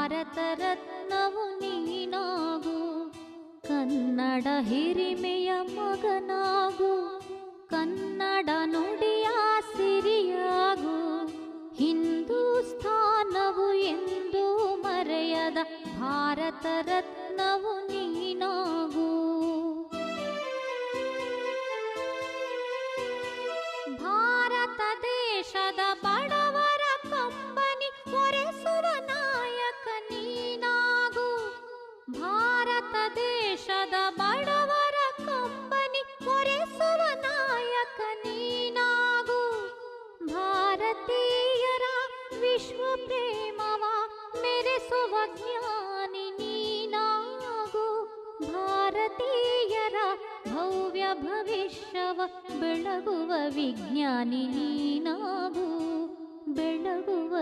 ಭಾರತ ರತ್ನವು ನೀನಾಗು, ಕನ್ನಡ ಹಿರಿಮೆಯ ಮಗನಾಗು, ಕನ್ನಡ ನುಡಿಯ ಸಿರಿಯಾಗು, ಹಿಂದೂಸ್ಥಾನವು ಎಂದೂ ಮರೆಯದ ಭಾರತ ರತ್ನವು ನೀನಾಗು. ಭಾರತ ದೇಶದ ಬಡವರ ಕಂಬನಿ ಒರೆಸುವ ನಾಯಕ ನೀನಾಗು, ಭಾರತ ದೇಶದ ಬಡವರ ಕಂಬನಿ ಒರೆಸುವ ನಾಯಕ ನೀನಾಗು. ಭಾರತೀಯರ ವಿಶ್ವ ಪ್ರೇಮವ ಮೆರೆಸುವ ಜ್ಞಾನಿ ನೀನಾಗು, ಭಾರತೀಯರ ಭವ್ಯ ಭವಿಷ್ಯವ ಬೆಳಗುವ ವಿಜ್ಞಾನಿ ನೀನಾಗು, ಬೆಳಗುವ